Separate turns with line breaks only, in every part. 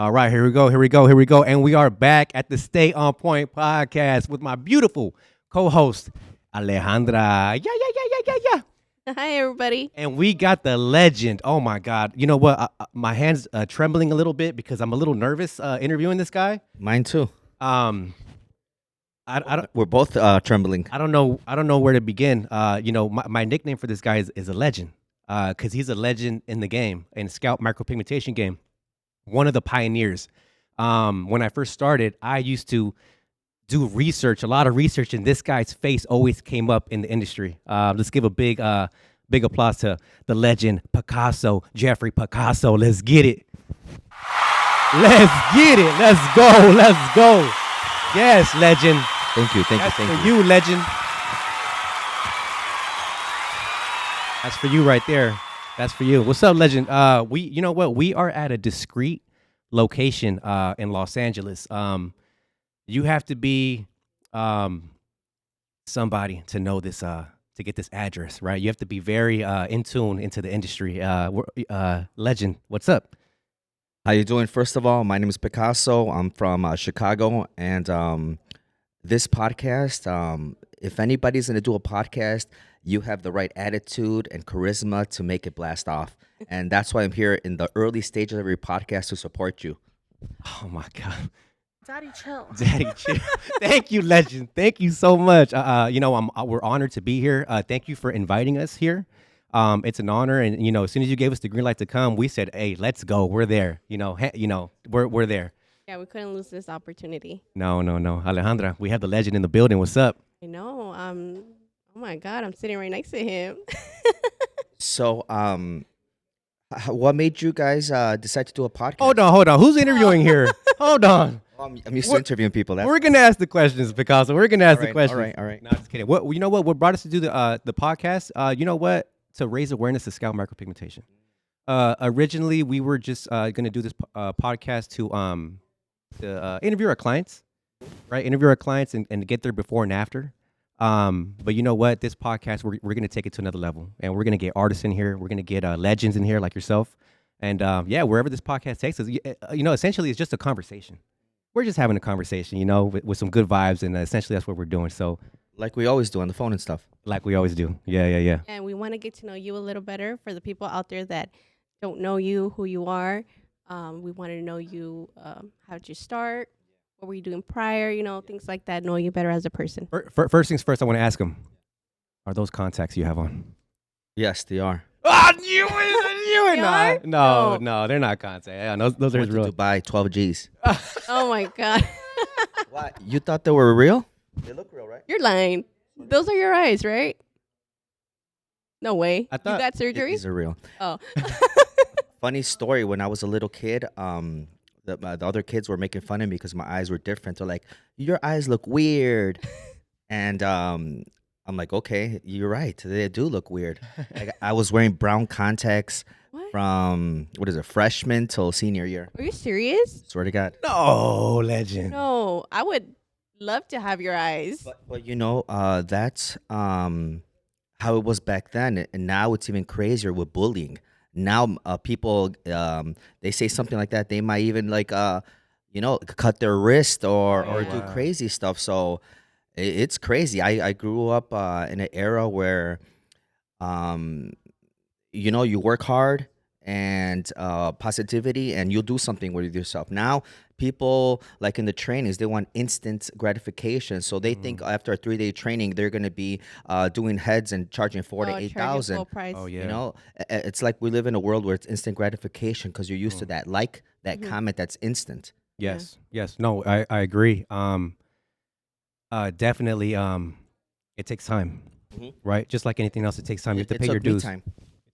All right, here we go. And we are back at the Stay On Point podcast with my beautiful co-host, Alejandra. Yeah.
Hi, everybody.
And we got the legend. Oh my God. You know what? My hands trembling a little bit because I'm a little nervous interviewing this guy.
Mine too.
Um, I don't.
We're both trembling.
I don't know where to begin. My nickname for this guy is a legend. Because he's a legend in the game, in the scout micropigmentation game. One of the pioneers. When I first started, I used to do a lot of research, and this guy's face always came up in the industry. Let's give a big applause to the legend Picasso, Jeffrey Picasso. Let's get it. Let's go. Yes, legend.
Thank you.
That's for you, legend. That's for you right there. That's for you. What's up, legend? You know what? We are at a discreet location in Los Angeles. You have to be somebody to know this to get this address, right? You have to be very in tune into the industry. Legend, what's up?
How you doing? First of all, my name is Picasso. I'm from Chicago, and this podcast. If anybody's gonna do a podcast, you have the right attitude and charisma to make it blast off. And that's why I'm here in the early stages of your podcast to support you.
Oh my God.
Daddy, chill.
Thank you, legend. Thank you so much. We're honored to be here. Thank you for inviting us here. It's an honor, and as soon as you gave us the green light to come, we said, "Hey, let's go. We're there." We're there.
Yeah, we couldn't lose this opportunity.
No, Alejandra, we have the legend in the building. What's up?
I know. Oh my God, I'm sitting right next to him.
So, what made you guys decide to do a podcast?
Hold on. Who's interviewing here? Hold on.
I'm used to interviewing people.
We're gonna ask the questions, Picasso. We're gonna ask the questions.
All right.
No, just kidding. What you know? What brought us to do the podcast? To raise awareness of scalp micropigmentation. Originally, we were just gonna do this podcast to interview our clients, right? Interview our clients and get their before and after. But you know what? This podcast, we're going to take it to another level, and we're going to get artists in here. We're going to get legends in here like yourself. And wherever this podcast takes us, essentially it's just a conversation. We're just having a conversation, with some good vibes. And essentially that's what we're doing. So
Like we always do on the phone and stuff.
like we always do. Yeah.
And we want to get to know you a little better for the people out there that don't know you, who you are. We want to know you. How did you start? What were you doing prior? Things like that. Know you better as a person.
First things first, I want to ask them, are those contacts you have on?
Yes, they are.
I knew it.
They are?
No, they're not contacts. Yeah, those are
Went to
real.
Dubai, 12 G's.
Oh my God.
What? You thought they were real? They look real, right?
You're lying. Those are your eyes, right? No way.
I
You
thought-
got surgery?
These are real.
Oh.
Funny story. When I was a little kid, the other kids were making fun of me because my eyes were different. They're like, "Your eyes look weird," and I'm like, "Okay, you're right. They do look weird." I was wearing brown contacts
What?
from freshman till senior year.
Are you serious?
Swear to God.
No, legend.
No, I would love to have your eyes.
But that's how it was back then, and now it's even crazier with bullying. Now people they say something like that, they might even cut their wrist or do
wow.
crazy stuff. So it's crazy. I grew up in an era where you work hard and positivity, and you'll do something with yourself. Now people, like in the trainings, they want instant gratification, so they think after a 3-day training they're going to be doing heads and charging 4,000 to
Charging
8,000.
full price.
Oh, yeah.
It's like we live in a world where it's instant gratification because you're used to that comment that's instant.
Yes. No, I agree. Definitely. It takes time, right? Just like anything else, it takes time. You have to
It
pay your
took me
dues.
time.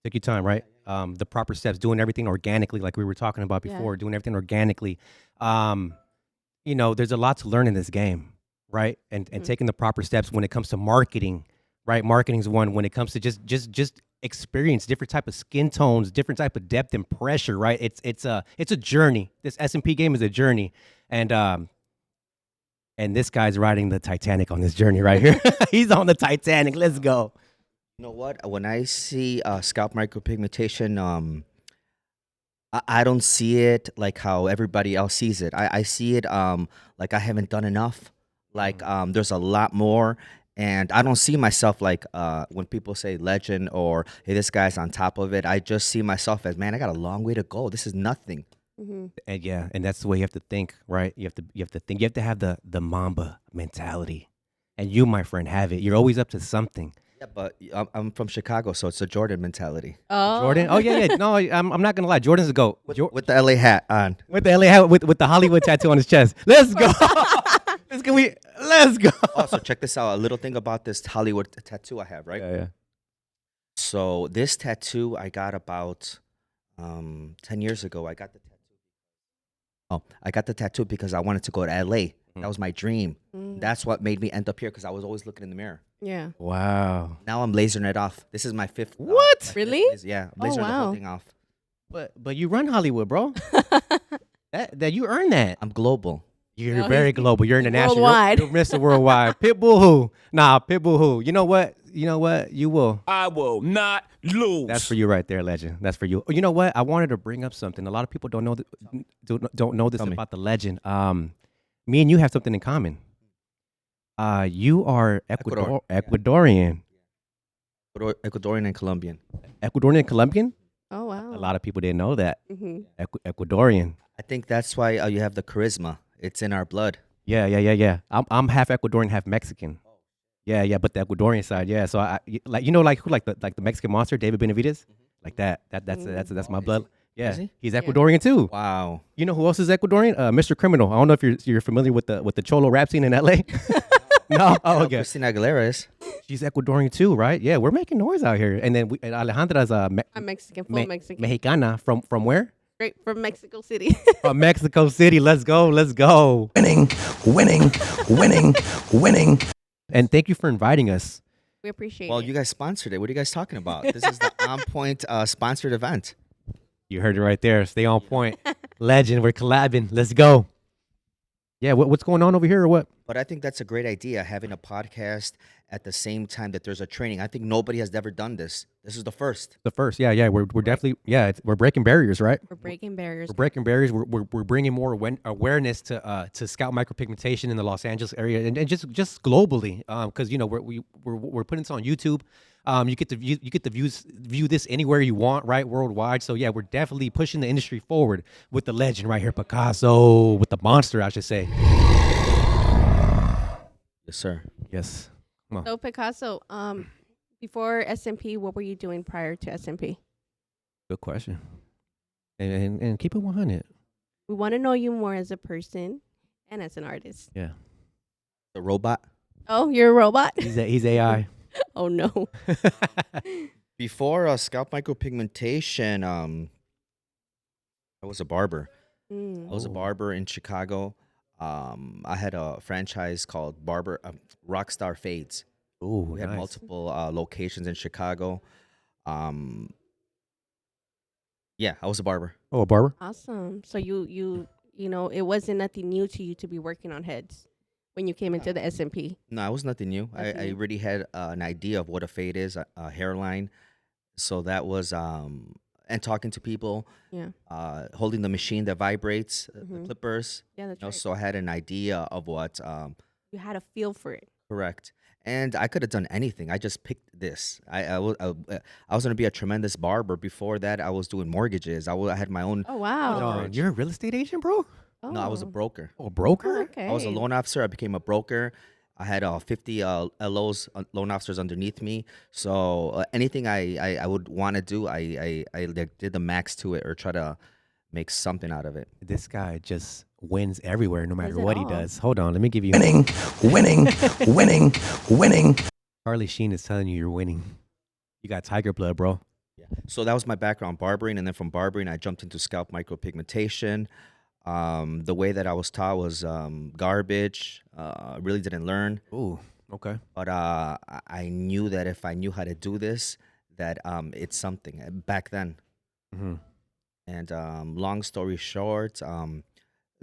Take your time, right? The proper steps, doing everything organically, like we were talking about
Yeah.
before, doing everything organically. There's a lot to learn in this game, right? And taking the proper steps when it comes to marketing, right? Marketing is one. When it comes to just experience, different type of skin tones, different type of depth and pressure, right? It's a journey. This S&P game is a journey, and this guy's riding the Titanic on this journey right here. He's on the Titanic. Let's go.
You know what? When I see scalp micropigmentation, I don't see it like how everybody else sees it. I see it like I haven't done enough. Like there's a lot more, and I don't see myself like when people say legend or hey, this guy's on top of it. I just see myself as, man, I got a long way to go. This is nothing.
Mm-hmm.
And yeah, and that's the way you have to think, right? You have to think. You have to have the Mamba mentality, and you, my friend, have it. You're always up to something.
Yeah, but I'm from Chicago, so it's a Jordan mentality
Oh,
Jordan. Oh yeah, yeah. No, I'm not gonna lie. Jordan's a goat.
with the LA hat on.
With the LA hat, with the Hollywood tattoo on his chest. Let's go. Let's go.
Also, check this out. A little thing about this Hollywood tattoo I have, right?
Yeah.
So this tattoo I got about 10 years ago. I got the tattoo. Oh, I got the tattoo because I wanted to go to LA. That was my dream.
Mm.
That's what made me end up here because I was always looking in the mirror.
Yeah.
Wow.
Now I'm lasering it off. This is my fifth.
What?
my fifth
Really?
Yeah,
Oh,
lasering the
wow.
whole thing off.
But you run Hollywood, bro. that you earned that.
I'm global.
You're
No,
very
he's
global. You're international.
worldwide.
You're Mr. Worldwide. Pitbull who? Nah, Pitbull who? You know what? You will.
I will not lose.
That's for you right there, legend. That's for you. You know what? I wanted to bring up something. A lot of people don't know don't know this
Tell me.
about the legend. Me and you have something in common. You are
Ecuador.
Ecuadorian.
Ecuadorian and Colombian.
Ecuadorian Colombian?
Oh wow.
A lot of people didn't know that.
Mm-hmm.
Ecuadorian.
I think that's why you have the charisma. It's in our blood.
Yeah. I'm half Ecuadorian, half Mexican. Yeah, but the Ecuadorian side, yeah. So I like the Mexican monster, David Benavides, like that. That's my blood. Yeah,
Is he?
he's Ecuadorian too.
Wow.
You know who else is Ecuadorian? Mr. Criminal. I don't know if you're familiar with the Cholo rap scene in L.A. No, oh okay.
Christina Aguilera is.
She's Ecuadorian too, right? Yeah, we're making noise out here. And then and Alejandra's
I'm Mexican, full Mexican.
Mexicana from where?
Straight from Mexico City.
From Mexico City. Let's go. Winning. And thank you for inviting us.
We appreciate
Well,
it.
you guys sponsored it. What are you guys talking about? This is the On Point sponsored event.
You heard it right there. Stay on point. Legend, we're collabing. Let's go. Yeah, what's going on over here or what?
But I think that's a great idea, having a podcast at the same time that there's a training. I think nobody has ever done this. This is the first.
The first. Yeah. We're definitely, we're breaking barriers, right?
We're breaking barriers.
We're breaking barriers. We're bringing more awareness to scalp micropigmentation in the Los Angeles area and just globally. Because we're putting this on YouTube. You get to view this anywhere you want, right? Worldwide. So yeah, we're definitely pushing the industry forward with the legend right here, Picasso, with the monster, I should say.
Yes, sir.
Yes. Come on.
So Picasso, before SMP, what were you doing prior to SMP?
Good question. And keep it 100.
We want to know you more as a person and as an artist.
Yeah.
The robot.
Oh, you're a robot?
He's AI.
Oh no.
Before scalp micropigmentation, I was a barber. I was a barber in Chicago. I had a franchise called Rockstar Fades.
Ooh,
We had
nice.
multiple locations in Chicago. Yeah, I was a barber.
Oh, a barber?
Awesome. So you know, it wasn't nothing new to you to be working on heads when you came into the SMP.
No, it was nothing new.
Nothing
I
new.
already had an idea of what a fade is, a hairline. So that was, and talking to people,
Yeah.
holding the machine that vibrates, the
Mhm.
clippers.
Yeah, that's right.
So I had an idea of what,
You had a feel for it.
correct. And I could have done anything. I just picked this. I was going to be a tremendous barber. Before that, I was doing mortgages. I had my own.
Oh wow.
No, you're a real estate agent, bro?
Oh.
No, I was a broker.
Oh, a broker?
Oh, okay.
I was a loan officer. I became a broker. I had 50 LOs, loan officers underneath me. So anything I would want to do, I like, did the max to it or try to make something out of it.
This guy just wins everywhere, no matter
it
what he
all.
does. Hold on, let me give you
winning.
Charlie Sheen is telling you you're winning. You got tiger blood, bro.
So that was my background, barbering, and then from barbering, I jumped into scalp micropigmentation. The way that I was taught was garbage. Really didn't learn,
Ooh, okay.
but I knew that if I knew how to do this, that it's something back then.
Mm-hmm.
And long story short,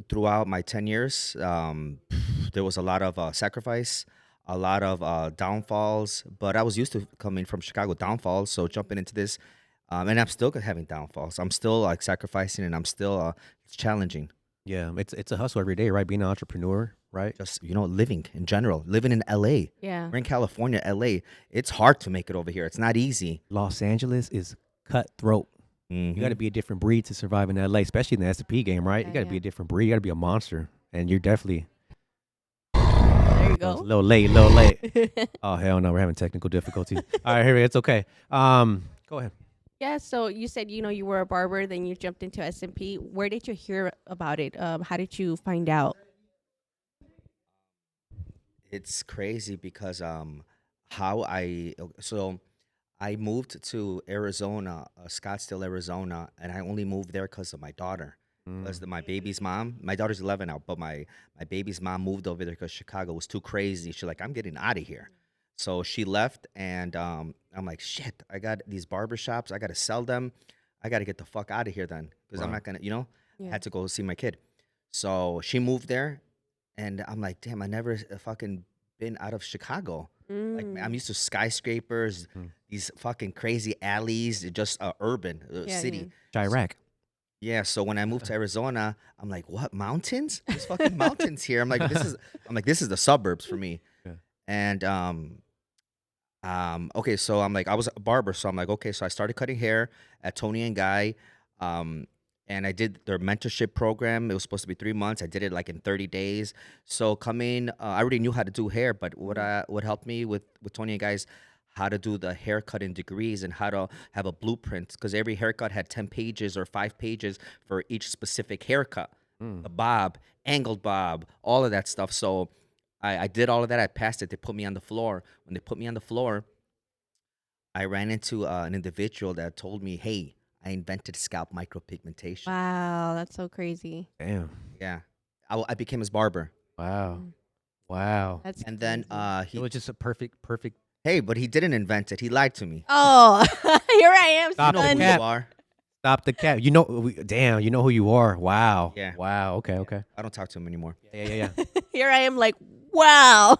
throughout my 10 years, there was a lot of sacrifice, a lot of downfalls. But I was used to coming from Chicago, downfalls. So jumping into this, And I'm still having downfalls. I'm still like sacrificing, and I'm still it's challenging.
Yeah, it's a hustle every day, right? Being an entrepreneur, right?
Just living in general, living in LA.
Yeah.
We're in California, LA. It's hard to make it over here. It's not easy.
Los Angeles is cutthroat. You got to
Mhm.
be a different breed to survive in LA, especially in the S&P game, right?
Yeah,
You got to be
yeah.
a different breed. You got to be a monster, and you're definitely
There you
that was a
go.
little late, a little late. Oh hell no, we're having technical difficulties. All right, here it's okay. Go ahead.
Yeah, so you said you were a barber, then you jumped into S&P. Where did you hear about it? How did you find out?
It's crazy because how so I moved to Arizona, Scottsdale, Arizona, and I only moved there because of my daughter. Because my baby's mom, my daughter's 11 now, but my baby's mom moved over there because Chicago was too crazy. She's like, I'm getting out of here. So she left, and I'm like, shit, I got these barber shops. I got to sell them. I got to get the fuck out of here then because I'm
Wow.
not going to, I
Yeah.
had to go see my kid. So she moved there, and I'm like, damn, I never fucking been out of Chicago. Like, I'm
Mm.
used to skyscrapers,
Mm.
these fucking crazy alleys, just urban
Yeah,
city.
Chirac.
Yeah, so when I moved to Arizona, I'm like, what, mountains? There's fucking mountains here. This is the suburbs for me.
Yeah.
And okay, so I'm like, I was a barber, so I'm like, okay, so I started cutting hair at Tony and Guy. And I did their mentorship program. It was supposed to be 3 months. I did it like in 30 days. So I already knew how to do hair, but what helped me with Tony and Guy's how to do the haircut in degrees and how to have a blueprint because every haircut had 10 pages or 5 pages for each specific haircut. The bob, angled bob, all of that stuff. So I did all of that. I passed it. They put me on the floor. When they put me on the floor, I ran into an individual that told me, hey, I invented scalp micropigmentation.
Wow, that's so crazy.
Damn.
Yeah. I became his barber.
Wow.
Mm.
Wow.
That's
And then
crazy.
It
he,
was just a perfect.
hey, but he didn't invent it. He lied to me.
Oh, here I am,
Stop
You know
the
who
son.
cap.
you are.
Stop the cap. Damn. You know who you are. Wow.
Yeah.
Wow. Okay. Okay.
I don't talk to him anymore.
Yeah.
Here I am, like, wow,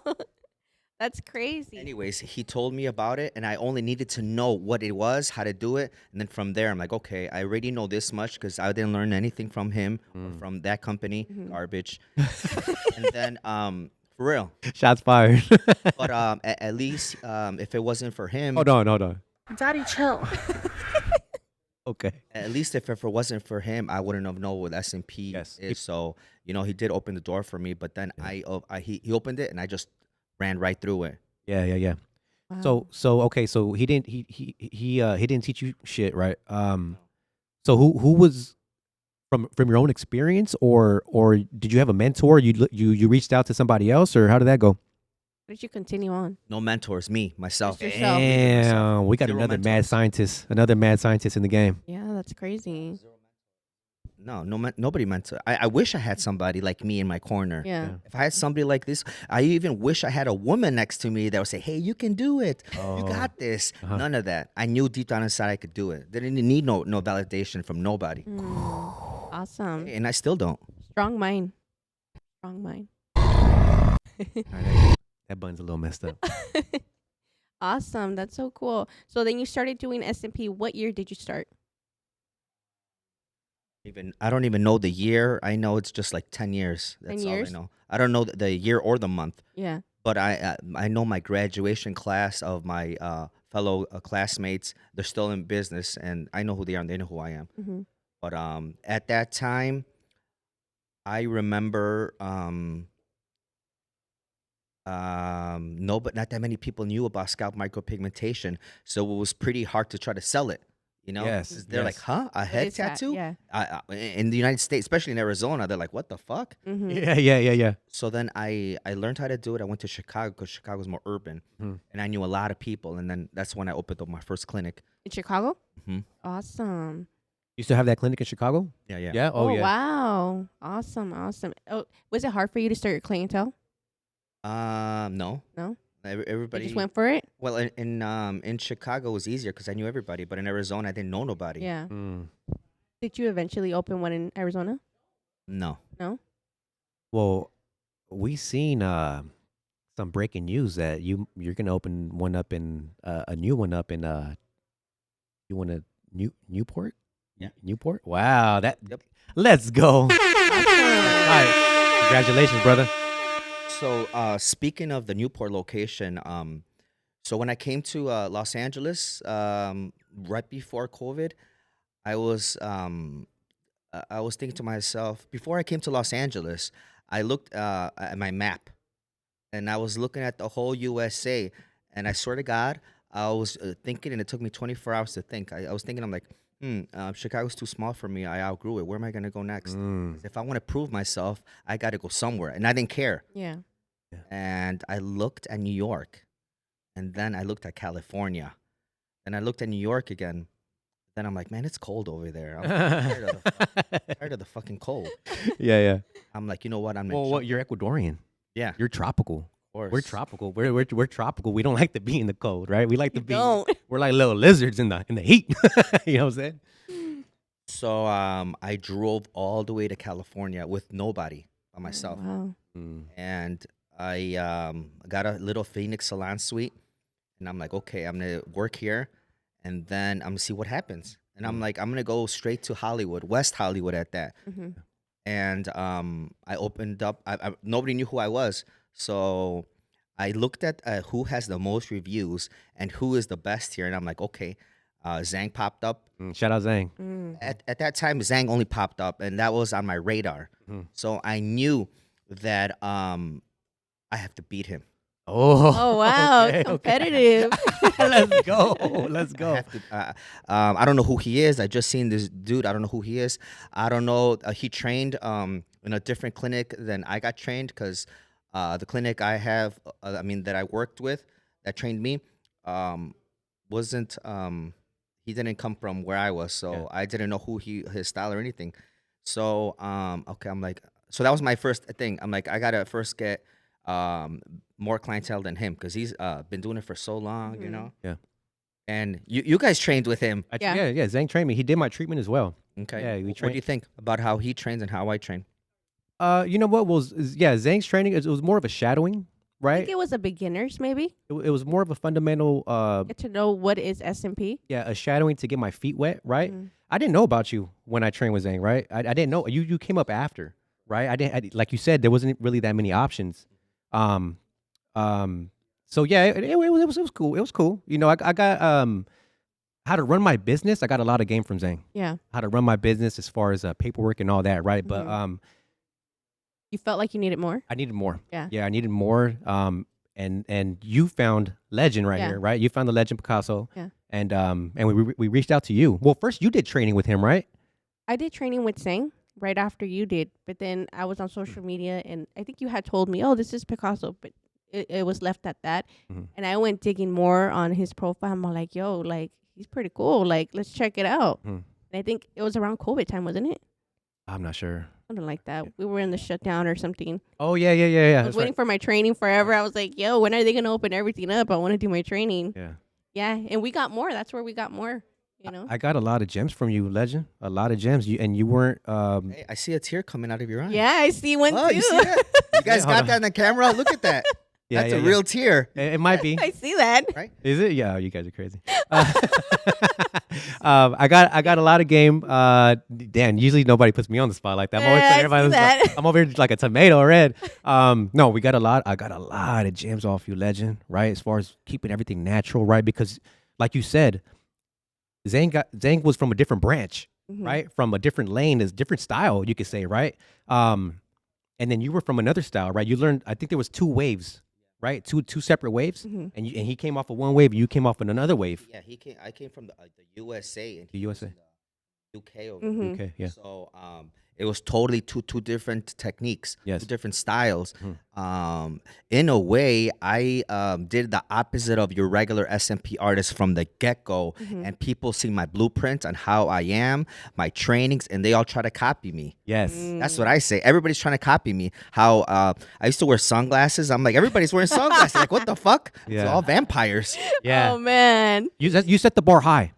that's crazy.
Anyways, he told me about it, and I only needed to know what it was, how to do it, and then from there, I'm like, okay, I already know this much because I didn't learn anything from him or from that company, garbage. And then, for real.
Shots fired.
But at least if it wasn't for him,
Hold on.
Daddy, chill.
Okay.
at least if it wasn't for him, I wouldn't have known what S&P
Yes.
is. So he did open the door for me, but then he opened it, and I just ran right through it.
Yeah.
Wow.
So okay. So he didn't he didn't teach you shit, right? So who was from your own experience, or did you have a mentor? You reached out to somebody else, or how did that go?
How did you continue on?
No mentors, me myself.
Just yourself.
Damn, we got
Zero
another mad
mentors.
scientist, in the game.
Yeah, that's crazy.
No, nobody mentor. I wish I had somebody like me in my corner.
Yeah.
If I had somebody like this, I even wish I had a woman next to me that would say, "Hey, you can do it. You
Oh.
got this."
Uh-huh.
None of that. I knew deep down inside I could do it. Didn't need no validation from nobody,
Mm. Awesome.
and I still don't.
Strong mind. Strong mind.
All right, that button's a little messed up.
Awesome. That's so cool. So then you started doing S&P. What year did you start?
I don't even know the year. I know it's just like 10 years.
10
That's all
years?
I know. I don't know the year or the month,
Yeah.
but I know my graduation class of my fellow classmates. They're still in business, and I know who they are, and they know who I am.
Mm-hmm.
But at that time, I remember no, but not that many people knew about scalp micropigmentation, so it was pretty hard to try to sell it.
Yes,
'Cause they're like,
yes.
"Huh, a head
is that?
tattoo?"
Yeah.
In the United States, especially in Arizona, they're like, "What the fuck?"
Mm-hmm.
Yeah.
So then I learned how to do it. I went to Chicago because Chicago's more urban,
Hmm.
and I knew a lot of people. And then that's when I opened up my first clinic.
In Chicago?
Mhm.
Awesome.
You still have that clinic in Chicago?
Yeah, yeah.
Yeah. Oh, yeah.
Wow. Awesome. Oh, was it hard for you to start your clientele?
No.
No? You
Everybody
just went for it?
Well, in Chicago it was easier because I knew everybody, but in Arizona I didn't know nobody.
Yeah.
Mm.
Did you eventually open one in Arizona?
No.
No?
Well, we seen some breaking news that you're gonna open one up in a new one up in you want to Newport.
Yeah.
Newport. Wow.
Yep.
Let's go. All right. Congratulations, brother.
So speaking of the Newport location, so when I came to Los Angeles right before COVID, I was thinking to myself, before I came to Los Angeles, I looked at my map, and I was looking at the whole USA, and I swear to God, I was thinking, and it took me 24 hours to think. I was thinking, I'm like, Chicago's too small for me. I outgrew it. Where am I gonna go next? If I want to prove myself, I got to go somewhere, and I didn't care.
Yeah.
And I looked at New York, and then I looked at California, and I looked at New York again. Then I'm like, man, it's cold over there. I'm tired of the fucking cold.
Yeah.
I'm like, you know what?
Well, you're Ecuadorian.
Yeah,
You're tropical.
of course.
We're tropical. We're tropical. We don't like to be in the cold, right? We like to
You
be.
don't.
We're like little lizards in the heat. You know what I'm saying?
So I drove all the way to California with nobody by myself,
Wow.
and I got a little Phoenix salon suite, and I'm like, okay, I'm gonna work here, and then I'm gonna see what happens. And I'm like, I'm gonna go straight to Hollywood, West Hollywood at that.
Mm-hmm.
And I opened up. Nobody knew who I was, so I looked at who has the most reviews and who is the best here. And I'm like, okay, Zhang popped up.
Shout out Zhang.
At that time, Zhang only popped up, and that was on my radar. So I knew that I have to beat him.
Oh wow,
okay, okay.
competitive.
Let's go. Let's
I
go.
have to. I don't know who he is. I just seen this dude. I don't know who he is. I don't know. He trained in a different clinic than I got trained, because the clinic I have, that I worked with, that trained me, wasn't. He didn't come from where I was, so I didn't know his style or anything. So okay, I'm like, so that was my first thing. I'm like, I gotta first get more clientele than him, because he's been doing it for so long, you know.
Yeah.
And you guys trained with him.
Yeah.
Yeah. Zhang trained me. He did my treatment as well.
Okay.
Yeah, we
What do
trained.
you think about how he trains and how I train?
You know what Zhang's training it was more of a shadowing,
I
right?
think it was a beginner's maybe.
It was more of a fundamental,
Get to know what is SMP.
a shadowing to get my feet wet, right?
Mhm.
I didn't know about you when I trained with Zhang, right? I didn't know you came up after, right? Like you said, there wasn't really that many options. So yeah, it was cool. It was cool. You know, I got how to run my business. I got a lot of game from Zhang.
Yeah.
How to run my business as far as paperwork and all that, right? But
You felt like you needed more.
I needed more.
Yeah.
I needed more. And you found legend right
Yeah.
here, right? You found the legend Picasso.
Yeah.
And we reached out to you. Well, first you did training with him, right?
I did training with Sang right after you did, but then I was on social media, and I think you had told me, "Oh, this is Picasso," but it was left at that.
Mhm.
And I went digging more on his profile. I'm like, "Yo, like he's pretty cool. Like let's check it out."
Mhm.
And I think it was around COVID time, wasn't it?
I'm not sure.
Something like that. We were in the shutdown or something.
Oh yeah.
I was
That's
waiting for my training forever. I was like, "Yo, when are they gonna open everything up? I want to do my training."
Yeah.
Yeah, and we got more. That's where we got more. You know.
I got a lot of gems from you, legend. A lot of gems. You weren't.
Hey, I see a tear coming out of your eye.
Yeah, I see one
Oh,
too.
you see that? You guys
hold
got
on.
that on the camera? Look at that.
Yeah,
That's
yeah,
a
yeah.
real tear.
It might be.
I see that.
Right?
Is it? Yeah, you guys are crazy. I got a lot of game. Dan, usually nobody puts me on the spot like that. I'm always
Yeah,
putting
I
everybody on the
see
spot.
that.
I'm over here like a tomato red. No, we got a lot. I got a lot of gems off you, legend. Right, as far as keeping everything natural, right? Because, like you said, Zhang was from a different branch,
Mhm.
right? From a different lane, is different style, you could say, right? And then you were from another style, right? You learned. I think there was 2 waves, right? Two separate waves,
Mhm.
and he came off of one wave, and you came off of another wave.
Yeah, I came from the USA, and
The
he was
USA.
in the UK over
Mhm.
there.
Okay, yeah.
So it was totally two different techniques,
Yes.
2 different styles. In a way, I did the opposite of your regular SMP artist from the get-go, and people see my blueprint on how I am, my trainings, and they all try to copy me.
Yes.
That's what I say. Everybody's trying to copy me. How I used to wear sunglasses. I'm like, everybody's wearing sunglasses. Like, what the fuck? It's
Yeah.
all vampires.
Yeah.
Oh man.
You set the bar high.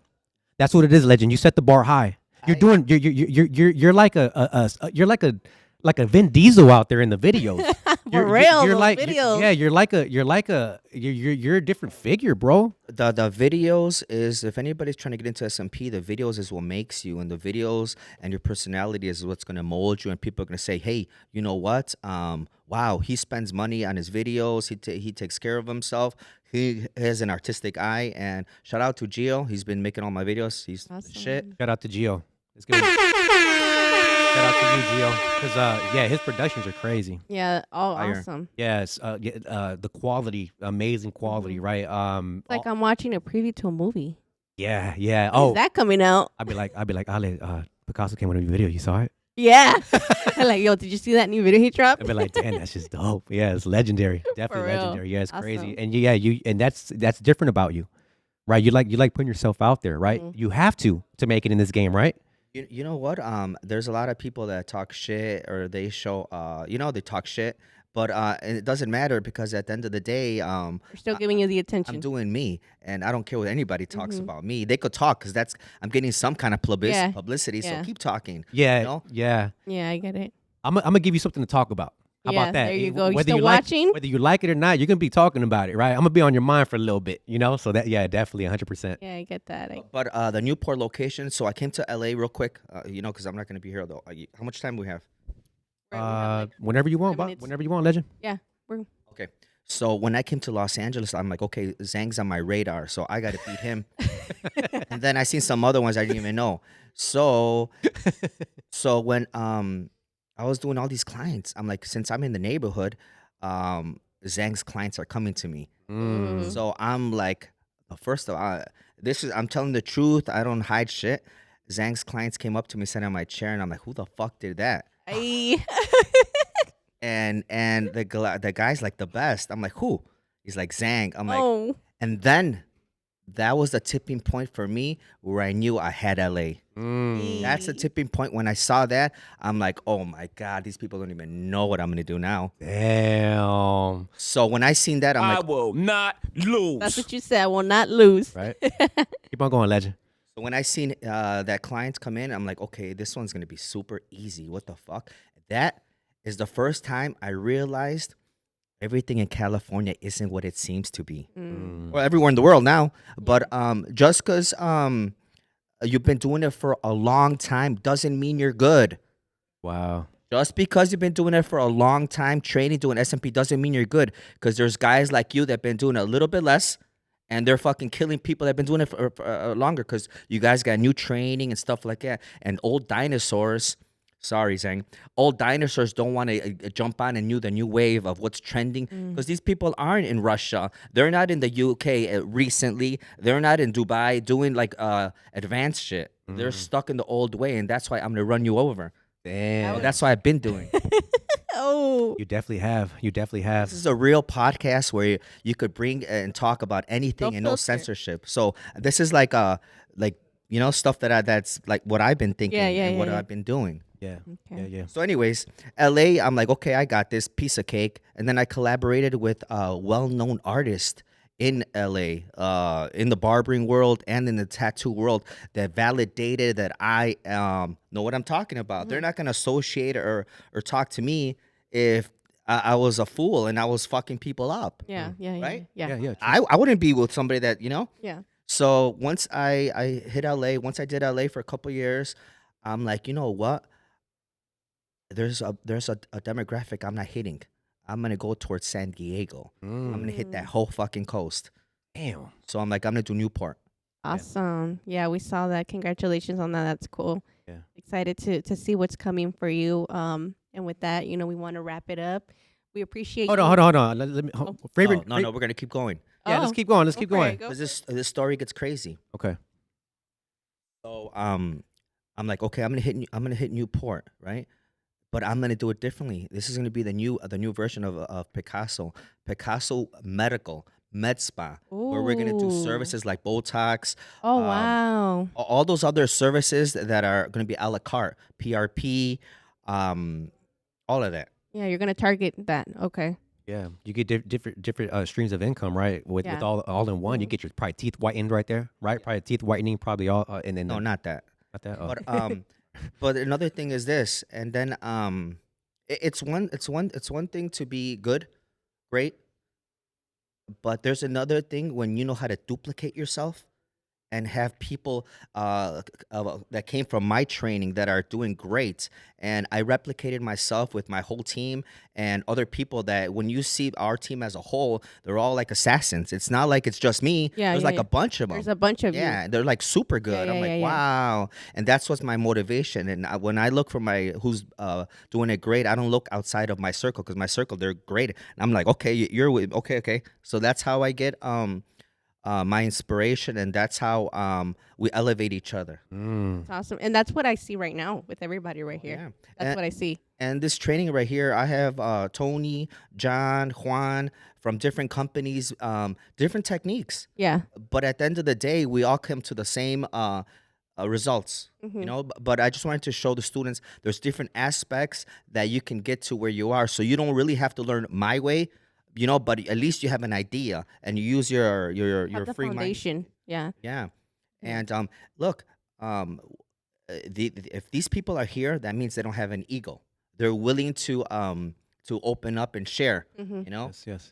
That's what it is, legend. You set the bar high. You're like a Vin Diesel out there in the videos.
For real,
you're
those
like
videos.
yeah, you're a different figure, bro.
The videos is, if anybody's trying to get into SMP, the videos is what makes you, and the videos and your personality is what's gonna mold you, and people are gonna say, hey, you know what? Wow, he spends money on his videos. He takes care of himself. He has an artistic eye, and shout out to Gio. He's been making all my videos. He's the shit.
Awesome.
Shout out to Gio. Let's go. Shout out to you, Gio, because yeah, his productions are crazy.
Yeah. Oh,
Fire.
awesome.
Yes, the quality, amazing quality, right?
It's like I'm watching a preview to a movie.
yeah, yeah.
When is
Oh,
that coming out?
I'd be like, Ale, Picasso came on a new video. You saw it?
Yeah. I'm like, yo, did you see that new video he dropped?
I'd be like, damn, that's just dope. Yeah, it's legendary. Definitely
real.
legendary. Yeah, it's
Awesome.
crazy. And and that's different about you, right? You like putting yourself out there, right? You have to make it in this game, right?
You know what? There's a lot of people that talk shit, or they show, they talk shit, but and it doesn't matter, because at the end of the day,
They're still giving you the attention.
I'm doing me, and I don't care what anybody talks about me. They could talk, because I'm getting some kind of publicity.
Yeah.
So keep talking.
Yeah,
You know?
yeah.
Yeah, I get it.
I'm gonna give you something to talk about. How
Yeah,
about that?
there you go. You
Whether
still
like,
watching?
whether you like it or not, you're gonna be talking about it, right? I'm gonna be on your mind for a little bit, So that, yeah, definitely 100%.
Yeah, I get that.
But the Newport location. So I came to LA real quick, because I'm not gonna be here though. How much time do we have?
Whenever you want,
5 minutes.
whenever you want, legend.
Yeah, we're
Okay. So when I came to Los Angeles, I'm like, okay, Zhang's on my radar, so I got to beat him. And then I seen some other ones I didn't even know. So when I was doing all these clients, I'm like, since I'm in the neighborhood, Zhang's clients are coming to me. So I'm like, first of all, I'm telling the truth. I don't hide shit. Zhang's clients came up to me, sat on my chair, and I'm like, who the fuck did that?
Ay.
And the guy's like, the best. I'm like, who? He's like, Zhang. I'm like,
Oh,
and then that was the tipping point for me where I knew I had LA. That's the tipping point. When I saw that, I'm like, oh my God, these people don't even know what I'm gonna do now.
Damn.
So when I seen that, I'm
I
like,
will not lose.
that's what you said. I will not lose.
Right? Keep on going, legend.
so when I seen that clients come in, I'm like, okay, this one's gonna be super easy. What the fuck? That is the first time I realized everything in California isn't what it seems to be. Well, everywhere in the world now. But just because you've been doing it for a long time doesn't mean you're good.
Wow.
Just because you've been doing it for a long time, training, doing SMP, doesn't mean you're good. Because there's guys like you that have been doing it a little bit less, and they're fucking killing people that have been doing it for longer, because you guys got new training and stuff like that. And old dinosaurs, sorry, Zhang, old dinosaurs don't want to jump on the new wave of what's trending, because these people aren't in Russia. They're not in the UK recently. They're not in Dubai doing like advanced shit. They're stuck in the old way, and that's why I'm going to run you over.
Damn.
That's what I've been doing.
Oh,
You definitely have. You definitely have.
This is a real podcast where you could bring and talk about anything
No
and no
filter.
censorship. So this is like stuff that's like what I've been thinking and what I've been doing.
Yeah.
Okay.
Yeah.
So anyways, LA, I'm like, okay, I got this piece of cake. And then I collaborated with a well-known artist in LA, in the barbering world and in the tattoo world, that validated that I know what I'm talking about. They're not going to associate or talk to me if I was a fool and I was fucking people up.
Yeah, yeah,
Right?
yeah,
Yeah.
I wouldn't be with somebody that,
yeah.
So once I hit LA, once I did LA for a couple years, I'm like, you know what? There's a demographic I'm not hitting. I'm gonna go towards San Diego. I'm gonna hit that whole fucking coast.
Damn.
So I'm like, I'm gonna do Newport.
Awesome. Yeah, we saw that. Congratulations on that. That's cool.
Yeah.
Excited to see what's coming for you. And with that, we want to wrap it up. We appreciate
Hold
you.
on. Let me. Favorite.
No, we're gonna keep going
Yeah, let's keep going. Let's keep going.
Go.
because this story gets crazy.
Okay.
So I'm like, okay, I'm gonna hit Newport, right? But I'm gonna do it differently. This is gonna be the new version of Picasso Medical Med Spa, where we're gonna do
Ooh.
services like Botox.
Oh, wow.
All those other services that are gonna be a la carte, PRP, all of that.
Yeah, you're going to target that. Okay.
Yeah, you get different streams of income, right? With
Yeah.
all in one, you get your probably teeth whitened right there, right? Probably teeth whitening, probably all, and then
No, not that.
not that. Oh.
But but another thing is this, and then It's one thing to be good, great, but there's another thing when you know how to duplicate yourself and have people that came from my training that are doing great. And I replicated myself with my whole team and other people that when you see our team as a whole, they're all like assassins. It's not like it's just me.
Yeah,
There's
yeah,
like
yeah.
a bunch of them.
There's a bunch of you.
Yeah, they're like super good. I'm
yeah,
like,
yeah.
wow. And that's what's my motivation. And when I look for my who's doing it great, I don't look outside of my circle because my circle, they're great. And I'm like, okay, you're with, okay. So that's how I get my inspiration, and that's how we elevate each other.
It's awesome. And that's what I see right now with everybody right here.
Yeah.
That's
And,
what I see.
and this training right here, I have Tony, John, Juan from different companies, different techniques.
Yeah.
But at the end of the day, we all come to the same results. But I just wanted to show the students there's different aspects that you can get to where you are. So you don't really have to learn my way, but at least you have an idea and you use your
Have the
free mind.
foundation. Yeah.
Yeah. And look, if these people are here, that means they don't have an ego. They're willing to open up and share.
Yes.
Yeah.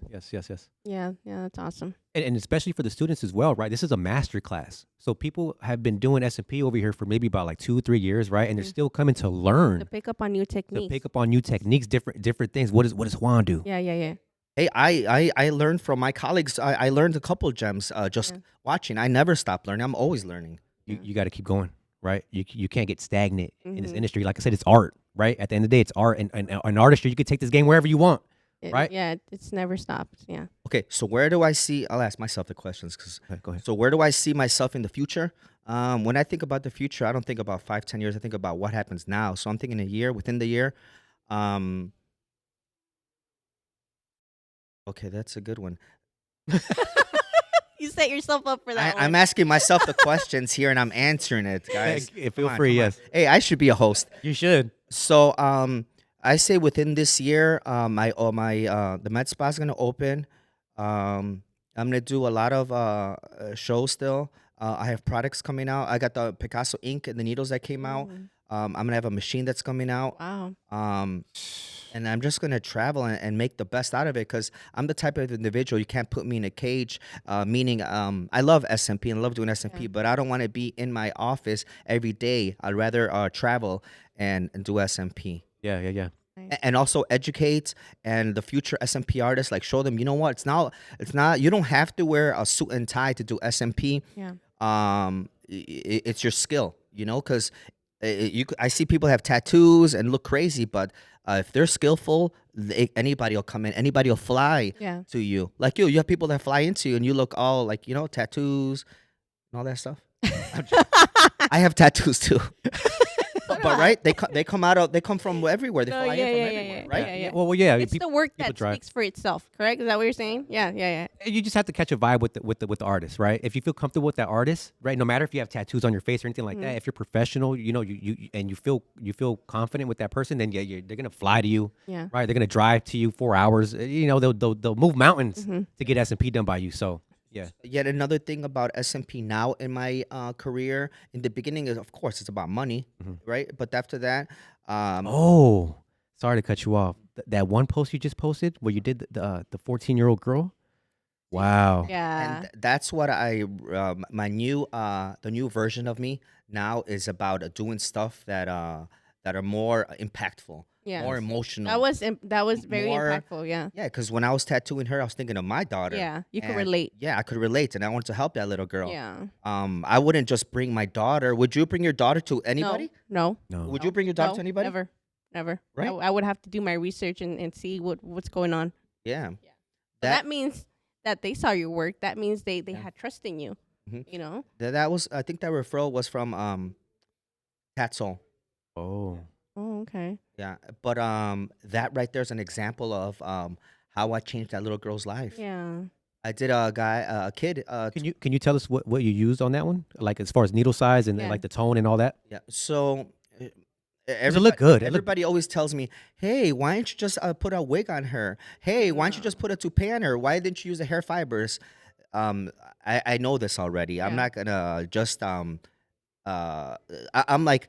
Yeah. That's awesome.
And especially for the students as well, right? This is a master class. So people have been doing S&P over here for maybe about like 2-3 years, right? And they're still coming to learn,
To pick up on new techniques.
to pick up on new techniques, different things. What does Juan do?
Yeah.
Hey, I learned from my colleagues. I learned a couple gems just watching. I never stop learning. I'm always learning.
You got to keep going, right? You can't get stagnant in this industry. Like I said, it's art, right? At the end of the day, it's art. And an artistry, you could take this game wherever you want, right?
Yeah. It's never stopped. Yeah.
Okay, so where do I see? I'll ask myself the questions.
Go ahead.
So where do I see myself in the future? When I think about the future, I don't think about 5-10 years. I think about what happens now. So I'm thinking within the year. Okay, that's a good one.
You set yourself up for that.
I'm asking myself the questions here, and I'm answering it, guys.
Feel
Come
free,
on.
yes.
Hey, I should be a host.
You should.
So, I say within this year, the med spa is gonna open. I'm gonna do a lot of shows still. I have products coming out. I got the Picasso ink and the needles that came out. I'm gonna have a machine that's coming out.
Wow.
And I'm just gonna travel and make the best out of it because I'm the type of individual you can't put me in a cage. Meaning, I love SMP and I love doing SMP, but I don't want to be in my office every day. I'd rather travel and do SMP.
Yeah.
And also educate and the future SMP artists, like show them, you know what, it's not you don't have to wear a suit and tie to do SMP.
Yeah.
It's your skill, because I see people have tattoos and look crazy, but if they're skillful, anybody will come in, anybody will fly to you. Like you have people that fly into you and you look all like, tattoos and all that stuff. I have tattoos too. But right, they come from everywhere. They fly in from everywhere, right?
Yeah.
Well, yeah.
It's the work that speaks for itself, correct? Is that what you're saying? Yeah.
You just have to catch a vibe with the artist, right? If you feel comfortable with that artist, right? No matter if you have tattoos on your face or anything like that, if you're professional, you feel confident with that person, then they're gonna fly to you,
Yeah.
right? They're gonna drive to you 4 hours. They'll move mountains to get S&P done by you. So. Yeah.
Yet another thing about SMP now in my career, in the beginning, is of course it's about money, right? But after that,
sorry to cut you off. That one post you just posted where you did the 14-year-old girl. Wow.
Yeah.
and that's what my new the new version of me now is about doing stuff that are more impactful, more emotional.
That was very
more-
impactful. Yeah.
Yeah, because when I was tattooing her, I was thinking of my daughter.
Yeah. You could
And,
relate.
Yeah, I could relate, and I wanted to help that little girl.
Yeah.
I wouldn't just bring my daughter. Would you bring your daughter to anybody?
No.
Would you bring your daughter
No,
to anybody?
Never.
Right?
I would have to do my research and see what's going on.
Yeah.
That means that they saw your work. That means they had trust in you.
Mhm. That was, I think that referral was from Tatsoul.
Oh.
Oh, okay.
Yeah, but that right there is an example of how I changed that little girl's life.
Yeah.
I did a kid.
Can you tell us what you used on that one? Like as far as needle size and
Yeah.
like the tone and all that?
Yeah. So
Does it look good?
Everybody always tells me, "Hey, why don't you just put a wig on her? Hey, why don't you just put a toupee on her? Why didn't you use the hair fibers?" I know this already. I'm
Yeah.
not gonna just I'm like,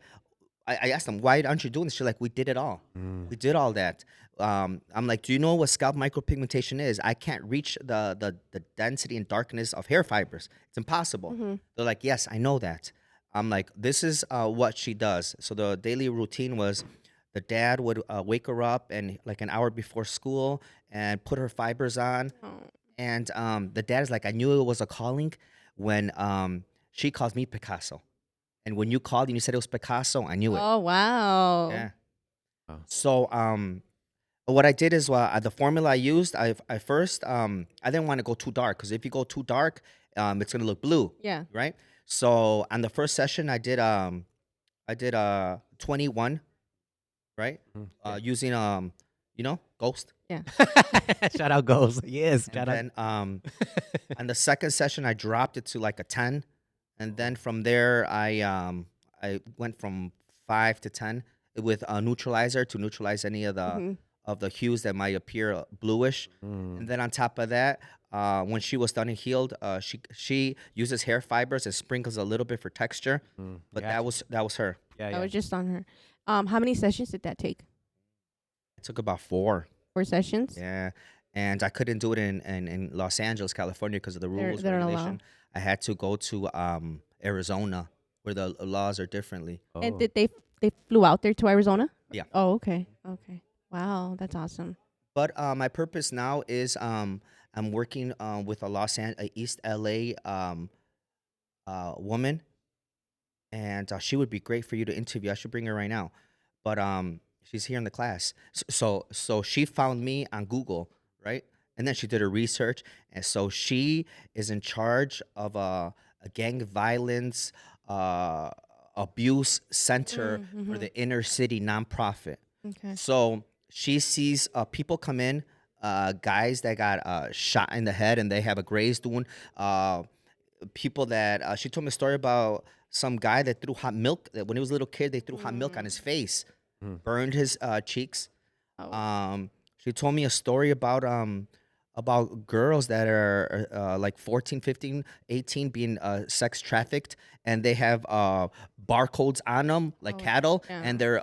I asked them, why aren't you doing this? She's like, we did it all. We did all that. I'm like, do you know what scalp micropigmentation is? I can't reach the density and darkness of hair fibers. It's impossible. They're like, yes, I know that. I'm like, this is what she does. So the daily routine was the dad would wake her up and like an hour before school and put her fibers on.
Oh.
And the dad is like, I knew it was a calling when she calls me Picasso. And when you called and you said it was Picasso, I knew it.
Oh, wow.
Yeah.
Wow.
So what I did is the formula I used, I first I didn't want to go too dark because if you go too dark, it's gonna look blue.
Yeah.
Right. So on the first session, I did 21, right? Using Ghost.
Yeah.
Shout out goals. Yes. Shout
And
out.
then on the second session, I dropped it to like a 10, and then from there, I went from 5 to 10 with a neutralizer to neutralize any of the hues that might appear bluish. And then on top of that, when she was done and healed, she uses hair fibers and sprinkles a little bit for texture. But
Gotcha.
that was her.
Yeah,
I
yeah.
was just on her. How many sessions did that take?
It took about 4.
4 sessions?
Yeah. And I couldn't do it in Los Angeles, California, because of the rules
They're not
regulation.
allowed.
I had to go to Arizona, where the laws are differently.
And
Oh.
did they flew out there to Arizona?
Yeah.
Oh, okay. Okay. Wow, that's awesome.
But my purpose now is I'm working with a East LA woman, and she would be great for you to interview. I should bring her right now, but she's here in the class. So she found me on Google, right? And then she did her research, and so she is in charge of a gang violence abuse center for the inner city nonprofit.
Okay.
So she sees people come in, guys that got shot in the head and they have a grazed wound. People that she told me a story about some guy that threw hot milk. That when he was a little kid, they threw hot milk on his face, burned his cheeks.
Oh.
She told me a story about girls that are like 14, 15, 18 being sex trafficked, and they have barcodes on them like cattle,
yeah.
and they're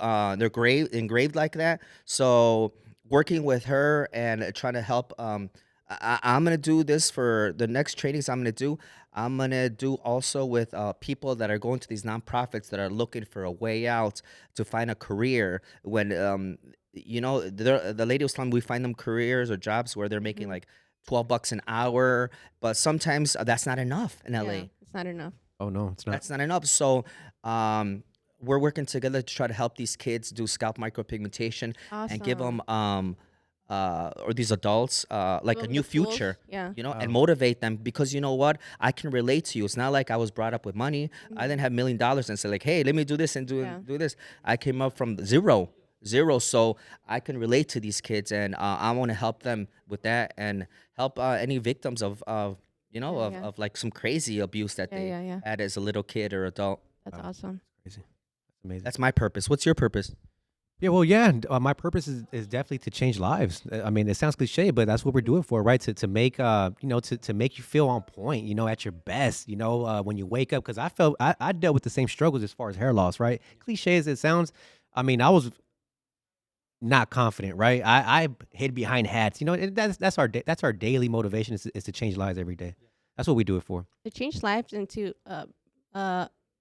engraved like that. So working with her and trying to help. I'm gonna do this for the next trainings. I'm gonna do also with people that are going to these nonprofits that are looking for a way out to find a career when the lady was telling me we find them careers or jobs where they're making like $12 an hour, but sometimes that's not enough in LA.
Yeah, it's not enough.
Oh no, it's not.
That's not enough. So we're working together to try to help these kids do scalp micropigmentation and give them or these adults like
Give
a
'em
new
the tools.
future.
Yeah.
And motivate them, because you know what, I can relate to you. It's not like I was brought up with money. I didn't have $1 million and say like, hey, let me do this and do this. I came up from zero, so I can relate to these kids, and I want to help them with that and help any victims of like some crazy abuse that they
yeah.
had as a little kid or adult.
That's awesome.
Crazy. That's amazing.
That's my purpose. What's your purpose?
Yeah, well, yeah. My purpose is definitely to change lives. I mean, it sounds cliche, but that's what we're doing for, right? To make to make you feel on point, at your best, when you wake up. Because I dealt with the same struggles as far as hair loss, right? Cliche as it sounds, I mean, I was not confident, right? I hid behind hats, and that's our daily motivation is to change lives every day. That's what we do it for.
To change lives and to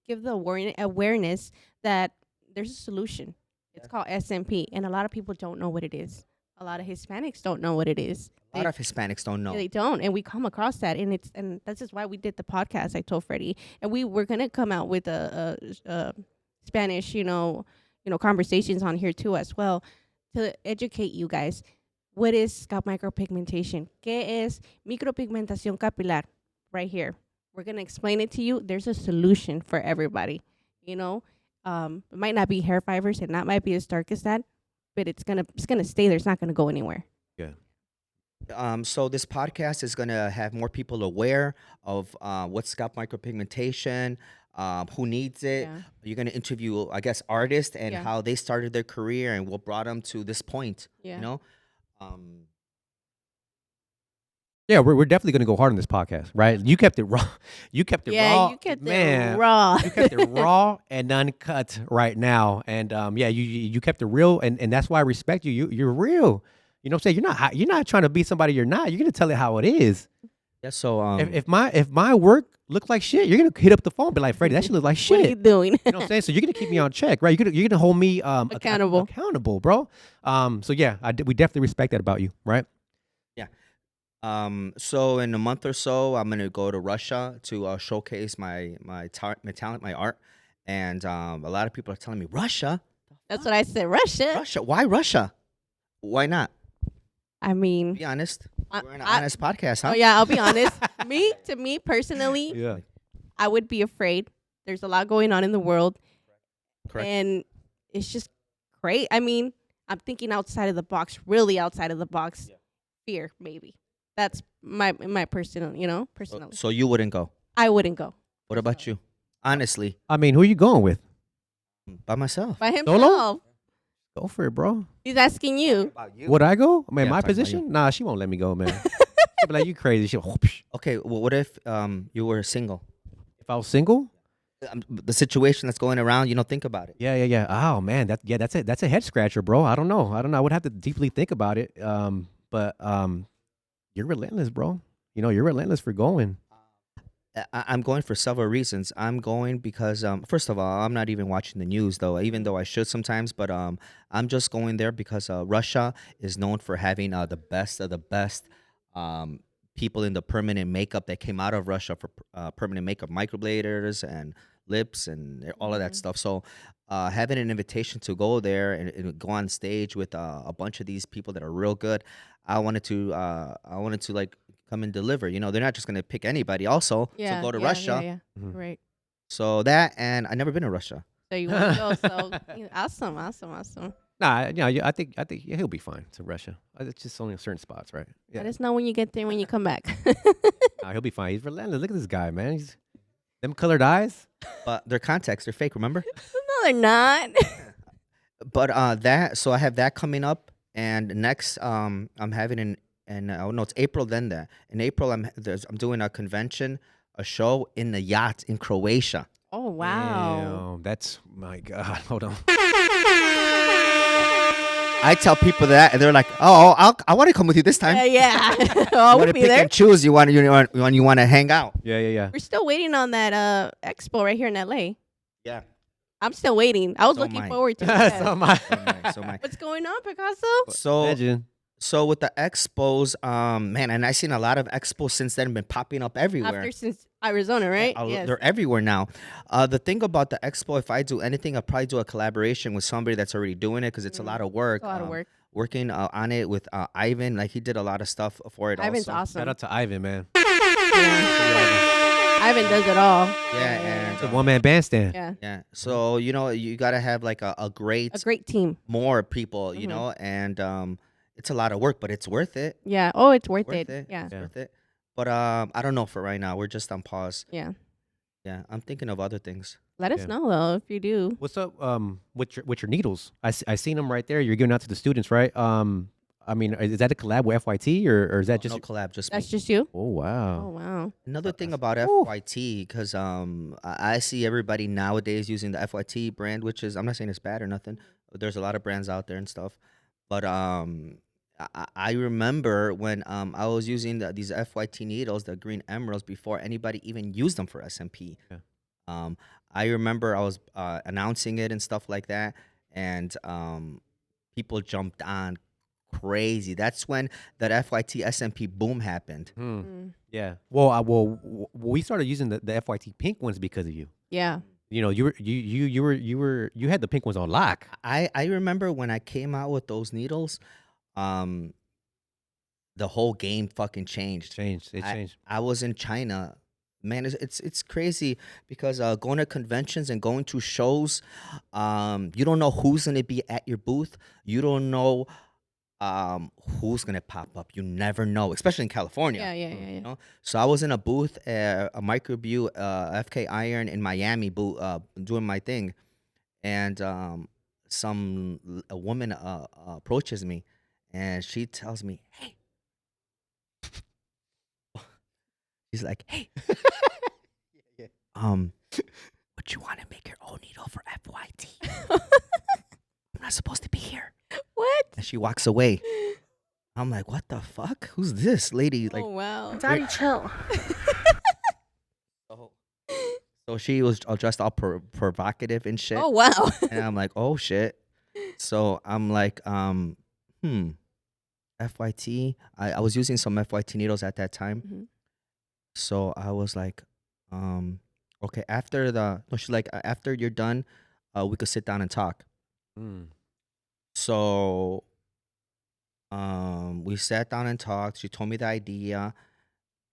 give the awareness that there's a solution. It's called SMP, and a lot of people don't know what it is. A lot of Hispanics don't know what it is.
A lot of Hispanics don't know.
They don't, and we come across that, and that's just why we did the podcast. I told Freddie, and we were gonna come out with a Spanish, conversations on here too as well, to educate you guys. What is scalp micropigmentation? ¿Qué es micropigmentación capilar? Right here, we're gonna explain it to you. There's a solution for everybody. It might not be hair fibers, and that might be as dark as that, but it's gonna stay there. It's not gonna go anywhere.
Yeah.
So this podcast is gonna have more people aware of what's scalp micropigmentation, who needs it.
Yeah.
You're gonna interview, I guess, artists and
Yeah.
how they started their career and what brought them to this point.
Yeah.
You know, um,
Yeah, we're definitely gonna go hard on this podcast, right? You kept it raw. You kept it
Yeah,
raw.
you kept
man,
it raw.
You kept it raw and uncut right now, and yeah, you kept it real, and that's why I respect you. You're real. You know what I'm saying? You're not trying to be somebody you're not. You're gonna tell it how it is.
Yeah. So
If my work looked like shit, you're gonna hit up the phone, and be like, Freddie, that shit look like shit.
What are you doing?
You know what I'm saying? So you're gonna keep me on check, right? You're gonna hold me
Accountable.
accountable, bro. So yeah, we definitely respect that about you, right?
yeah. So in a month or so, I'm gonna go to Russia to showcase my talent, my art, and a lot of people are telling me Russia,
That's what I said. Russia.
Russia. Why Russia? Why not?
I mean,
Be honest.
I-
We're an
I-
honest podcast, huh?
oh yeah, I'll be honest. To me personally,
Yeah.
I would be afraid. There's a lot going on in the world,
Correct.
and it's just great. I mean, I'm thinking outside of the box, really outside of the box. Fear, maybe. That's my personal, personally.
So you wouldn't go.
I wouldn't go
What about you? Honestly,
I mean, who are you going with?
by myself.
by himself.
Go for it, bro.
He's asking you.
About you?
Would I go? Man,
Yeah,
my
talking about
position? Nah, she won't let me go, man. She'll be like, you crazy. She'll, whoosh.
Okay. Well, what if you were single?
If I was single,
The situation that's going around, think about it.
yeah. Oh man, that's a head scratcher, bro. I don't know. I would have to deeply think about it. But you're relentless, bro. You're relentless for going.
I'm going for several reasons. I'm going because, first of all, I'm not even watching the news, though, even though I should sometimes. But I'm just going there because Russia is known for having the best of the best people in the permanent makeup that came out of Russia for permanent makeup, microbladers and lips and all of that stuff. So having an invitation to go there and go on stage with a bunch of these people that are real good, I wanted to like come and deliver. They're not just gonna pick anybody. Also,
Yeah.
to go to
yeah,
Russia.
Yeah.
Mhm.
Right.
So that, and I've never been to Russia.
So you want to go? So awesome.
Nah, I think yeah, he'll be fine to Russia. It's just only in certain spots, right? Yeah,
Let us know when you get there, when you come back.
nah, he'll be fine. He's relentless. Look at this guy, man. He's them colored eyes.
But their contacts, they're fake, remember?
No, they're not.
But so I have that coming up, and next I'm having oh no, it's April. Then that in April I'm doing a convention, a show in the yacht in Croatia.
Oh wow.
Damn, that's my God. Hold on.
I tell people that, and they're like, "Oh, I want to come with you this time."
Yeah. Oh, I
You want
would
to
be
pick
there.
and choose. You want to hang out.
Yeah.
We're still waiting on that expo right here in LA.
Yeah.
I'm still waiting. I was
So am
looking
I.
forward to
So
it.
my
So my
What's going on, Picasso?
so
imagine.
so with the expos, man, and I've seen a lot of expos since then been popping up everywhere.
Since Arizona, right?
Yeah, they're everywhere now. The thing about the expo, if I do anything, I'll probably do a collaboration with somebody that's already doing it because it's a lot of work.
It's a lot of work.
Working on it with Ivan, like he did a lot of stuff for it.
Ivan's
also.
awesome.
Shout out to Ivan, man.
Ivan does it all.
Yeah,
It's a
and
one man bandstand.
Yeah.
yeah. So you gotta have like a great,
A great team.
more people,
Mhm.
and it's a lot of work, but it's worth it.
Yeah. Oh, it's worth,
Worth
it.
it.
Yeah.
It's worth it. But I don't know for right now. We're just on pause.
Yeah.
Yeah, I'm thinking of other things.
Let us
Yeah.
know though if you do.
What's up with your needles? I seen them right there. You're giving out to the students, right? I mean, is that a collab with FYT or is that just
no collab, just
That's
me.
just you.
Oh
Oh
wow.
wow.
Another thing about
Woo.
FYT, because I see everybody nowadays using the FYT brand, which is, I'm not saying it's bad or nothing. There's a lot of brands out there and stuff, but I remember when I was using these FYT needles, the green emeralds, before anybody even used them for SMP.
Yeah.
I remember I was announcing it and stuff like that, and people jumped on crazy. That's when that FYT SMP boom happened.
Mm.
Yeah. Well, we started using the FYT pink ones because of you.
Yeah.
You know, you had the pink ones on lock.
I remember when I came out with those needles, the whole game fucking changed.
It changed.
I was in China. Man, it's crazy because going to conventions and going to shows, you don't know who's gonna be at your booth. You don't know who's gonna pop up. You never know, especially in California.
Yeah.
know? So I was in a booth, a Microbrew FK Iron in Miami booth, doing my thing, and a woman approaches me, and she tells me, "Hey, She's like, hey, would you want to make your own needle for FYT? I'm not supposed to be here.
What?
And she walks away. I'm like, what the fuck? Who's this lady? Like,
Oh wow.
Daddy, chill.
so she was dressed all provocative and shit.
Oh wow.
And I'm like, oh shit. So I'm like, FYT. I was using some FYT needles at that time.
Mhm.
So I was like, okay, she's like, after you're done, we could sit down and talk.
Mm.
So we sat down and talked. She told me the idea,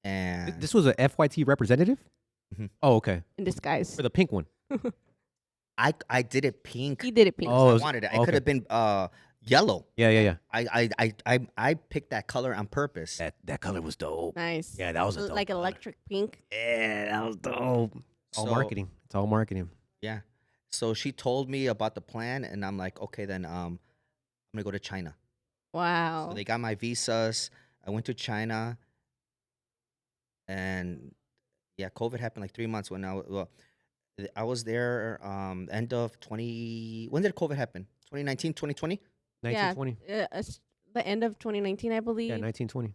and
This was a FYT representative.
Mhm.
Oh, okay.
In disguise.
For the pink one.
I did it pink.
He did it pink.
Oh, it
I
was-
wanted it. It
okay.
could have been yellow.
Yeah.
I picked that color on purpose.
That color was dope.
Nice.
Yeah, that was a dope
Like
color.
electric pink.
Yeah, that was dope. All
So-
marketing. It's all marketing.
Yeah. So she told me about the plan, and I'm like, okay, then I'm gonna go to China.
Wow.
So they got my visas. I went to China, and yeah, COVID happened like 3 months when I was there. End of 20. When did COVID happen? 2019, 2020.
1920.
The end of 2019, I believe.
Yeah, 1920.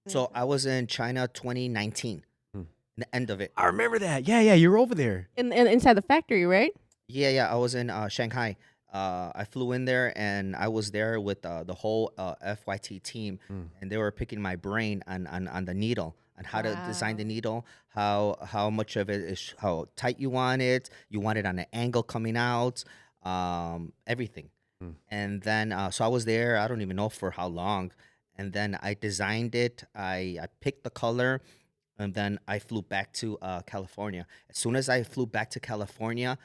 So I was in China 2019.
Hmm.
The end of it.
I remember that. Yeah, you were over there.
Inside the factory, right?
Yeah. I was in Shanghai. I flew in there, and I was there with the whole FYT team, and they were picking my brain on the needle, on how to design the
Wow.
needle, how much of it is, how tight you want it on an angle coming out, everything. And then so I was there. I don't even know for how long, and then I designed it. I picked the color, and then I flew back to California. As soon as I flew back to California,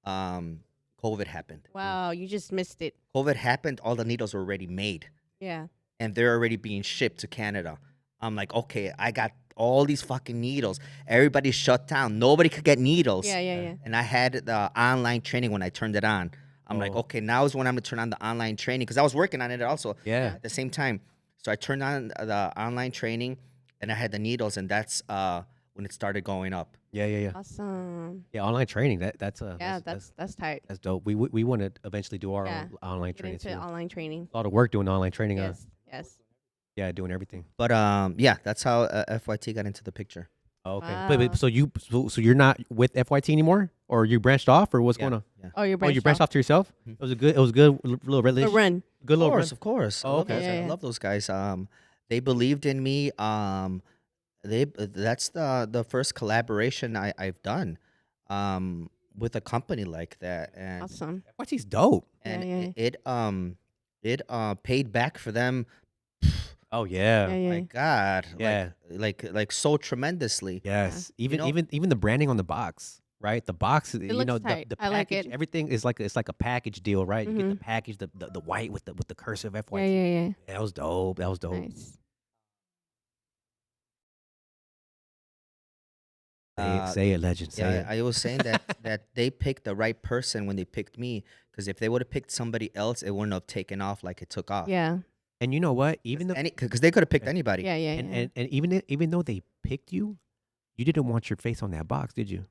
COVID happened.
Wow, you just missed it.
COVID happened, all the needles were already made,
Yeah.
and they're already being shipped to Canada. I'm like, okay, I got all these fucking needles. Everybody shut down. Nobody could get needles.
Yeah.
And I had the online training when I turned it on. I'm like,
Oh.
okay, now is when I'm gonna turn on the online training, because I was working on it also
Yeah.
at the same time. So I turned on the online training, and I had the needles, and that's when it started going up.
Yeah.
Awesome.
Yeah, online training. That's
That's tight.
that's dope. We want to eventually do our
Yeah.
own online
Get
training
into
too.
online training.
A lot of work doing online training.
Yes.
Yeah, doing everything.
But yeah, that's how FYT got into the picture.
Oh, okay.
Wow.
But so you're not with FYT anymore, or you branched off, or what's
Yeah,
going on?
yeah.
Oh, you're
Oh, you branched
off.
off to yourself.
Mhm.
It was a good little
A
relationship.
run.
Good
Of
little
course,
run.
of course.
Oh, okay.
I
Yeah.
love those guys. They believed in me. That's the first collaboration I've done, with a company like that, and
Awesome.
FYT's dope.
and
Yeah.
it paid back for them.
Oh yeah.
My God,
Yeah.
like so tremendously.
Yes. Even
know-
even the branding on the box, right? The box, you
looks
know,
tight.
the
I like
package,
it.
everything is like it's like a package deal, right? You get the
Mhm.
package, the white with the cursive FYT.
Yeah.
That was dope. That was dope.
Nice.
Say it, legend. Say
Yeah,
it.
I was saying that they picked the right person when they picked me, because if they would have picked somebody else, it wouldn't have taken off like it took off.
Yeah.
And you know what? Even though
Because they could have picked anybody.
Yeah.
and even though they picked you, you didn't want your face on that box, did you?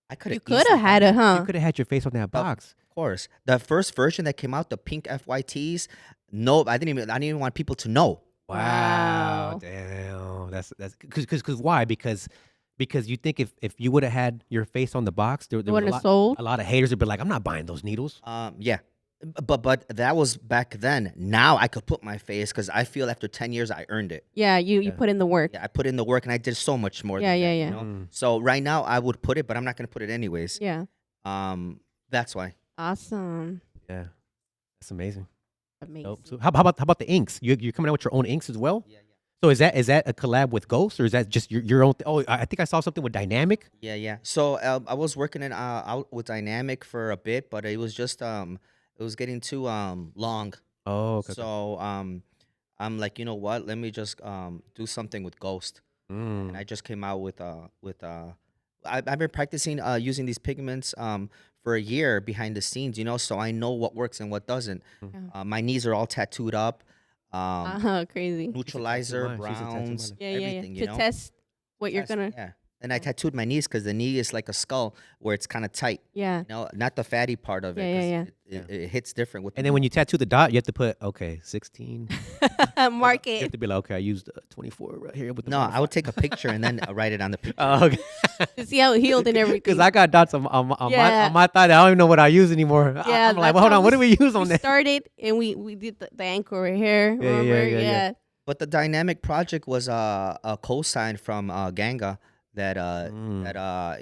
I could
You could have had it,
You
huh?
could have had your face on that box.
Of course. The first version that came out, the pink FYTs, no, I didn't even want people to know.
Wow.
Damn. That's because why? Because you think if you would have had your face on the box, there was
wouldn't have sold?
a lot of haters would be like, I'm not buying those needles.
Yeah. But that was back then. Now I could put my face, because I feel after 10 years I earned it.
Yeah. You
Yeah.
put in the work.
Yeah, I put in the work, and I did so much more.
Yeah,
than that,
yeah.
You know?
Mm.
So right now I would put it, but I'm not going to put it anyways.
Yeah.
That's why.
Awesome.
Yeah, that's amazing.
Amazing.
Dope. So how about the inks? You're coming out with your own inks as well.
Yeah.
So is that a collab with Ghost, or is that just your own? Oh, I think I saw something with Dynamic.
Yeah. So I was working out with Dynamic for a bit, but it was just it was getting too long.
Oh, okay.
So I'm like, you know what? Let me just do something with Ghost. And I just came out with I've been practicing using these pigments for a year behind the scenes, so I know what works and what doesn't. My knees are all tattooed up.
Crazy.
Neutralizer,
mine. She's a tattoo
browns,
mine.
Yeah.
everything,
To test what you're gonna.
Yeah. And I tattooed my knees because the knee is like a skull where it's kind of tight.
Yeah.
You know, not the fatty part of it.
Yeah,
'cause It hits different with.
And then when you tattoo the dot, you have to put 16.
Mark
You have
it
to be like, okay, I used 24 right here with the
no, I would take a picture and then write it on the picture.
Oh, okay.
to see how it healed and everything.
Because I got dots on
Yeah.
my thigh that I don't even know what I use anymore.
Yeah,
I'm like,
that's
well, hold
how
on, what do we use on
we
that?
started and we did the ankle right here.
Yeah,
Remember?
yeah.
But the dynamic project was a co-sign from Ganga that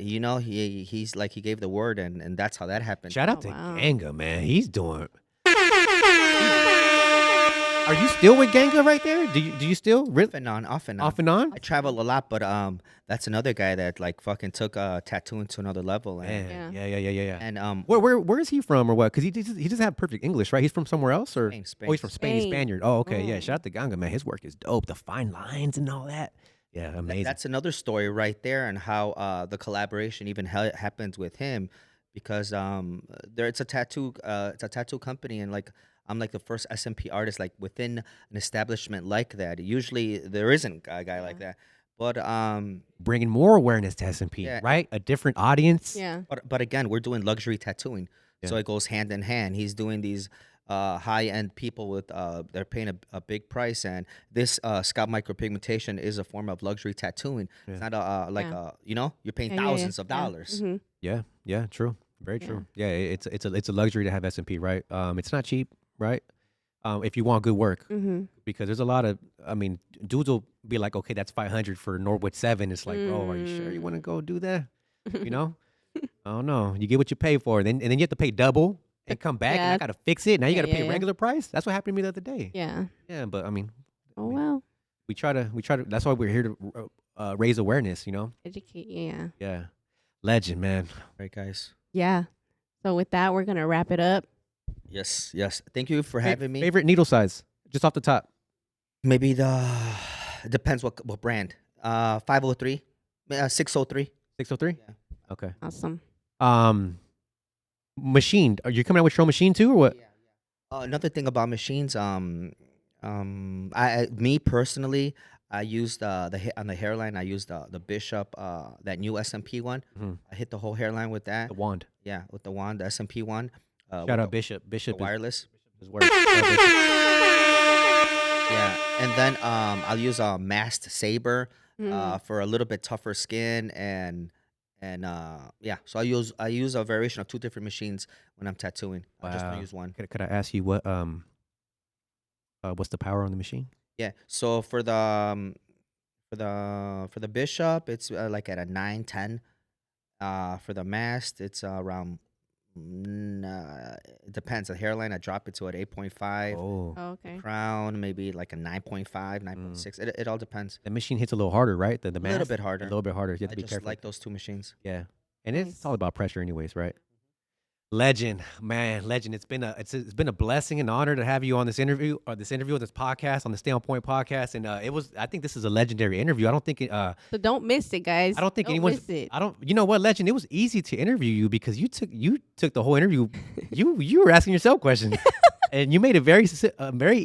you know he's like he gave the word and that's how that happened.
Shout out
Oh,
to
wow.
Ganga, man. He's doing. Are you still with Ganga right there? Do you still really
Off and on, off and on.
off and on?
I travel a lot, but that's another guy that like fucking took tattooing to another level. And,
Man, yeah.
and
Where is he from or what? Because he doesn't have perfect English, right? He's from somewhere else or
Spain.
Oh, he's from Spain.
Spain.
Spaniard. Oh, okay, yeah.
Oh.
Shout out to Ganga, man. His work is dope. The fine lines and all that. Yeah, amazing.
That's another story right there, and how the collaboration even happens with him, because it's a tattoo company, and like I'm like the first SMP artist like within an establishment like that. Usually there isn't a guy like that, but
bringing more awareness to S&P,
Yeah.
right? A different audience.
Yeah.
but again, we're doing luxury tattooing, so
Yeah.
it goes hand in hand. He's doing these high end people with they're paying a big price, and this scalp micropigmentation is a form of luxury tattooing. It's not like
Yeah.
you know, you're paying
Yeah, yeah,
thousands of
yeah.
dollars.
Mhm.
Yeah, true. Very
Yeah.
true. Yeah, it's a luxury to have S&P, right? It's not cheap, right? If you want good work,
Mhm.
because there's a lot of, I mean, dudes will be like, okay, that's 500 for Norwood 7. It's like, bro, are you sure you want to go do that? You know, I don't know. You get what you pay for, and then you have to pay double and come back, and I
Yeah.
gotta fix it. Now you
Yeah,
gotta pay
yeah.
regular price. That's what happened to me the other day.
Yeah.
Yeah, but I mean,
Oh wow.
we try to. That's why we're here to raise awareness. You know.
Educate. Yeah.
Yeah. Legend, man.
Right, guys?
Yeah. So with that, we're gonna wrap it up.
Yes. Thank you for having me.
Favorite needle size, just off the top.
Maybe it depends what brand. 503, 603.
603.
Yeah.
Okay.
Awesome.
Machined. Are you coming out with your own machine too, or what?
Another thing about machines, me personally, I used on the hairline. I used the Bishop, that new SMP one.
Mhm.
I hit the whole hairline with that.
The wand.
Yeah, with the wand, the SMP one.
Shout
with
out
the
Bishop. Bishop
wireless.
is work. Shout out Bishop.
Yeah, and then I'll use a masked saber
Mm.
for a little bit tougher skin, and yeah. So I use a variation of two different machines when I'm tattooing. I just don't
Wow.
use one.
Could I ask you what's the power on the machine?
Yeah. So for the Bishop, it's like at a 9-10. For the masked, it's around. It depends. The hairline, I drop it to at 8.5.
Oh,
Oh, okay.
Crown, maybe like a 9.5, 9.6. It all depends.
the machine hits a little harder, right? The
A
mask?
little bit harder.
A little bit harder. You have
I
to be
just
careful.
like those two machines.
Yeah, and
Nice.
it's all about pressure, anyways, right? Legend, man, legend. It's been a blessing and honor to have you on this interview on this podcast, on the Stay on Point podcast, and I think this is a legendary interview. I don't think
So don't miss it, guys.
I don't think
Don't
anyone's.
miss it.
I don't. You know what, Legend? It was easy to interview you because you took the whole interview. you were asking yourself questions, and you made it very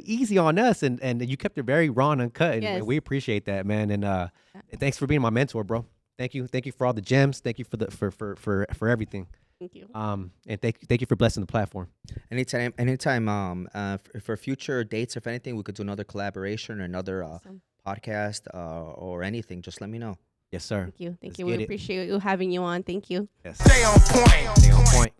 easy on us, and you kept it very raw and uncut, and
Yes.
we appreciate that, man. And thanks for being my mentor, bro. Thank you for all the gems. Thank you for everything.
Thank you.
And thank you for blessing the platform.
Anytime. For future dates, if anything, we could do another collaboration or another
Awesome.
podcast or anything. Just let me know.
Yes, sir.
Thank you. Thank
Let's
you.
get
We
it.
appreciate you having you on. Thank you.
Yes.
Stay on point.
Stay on point.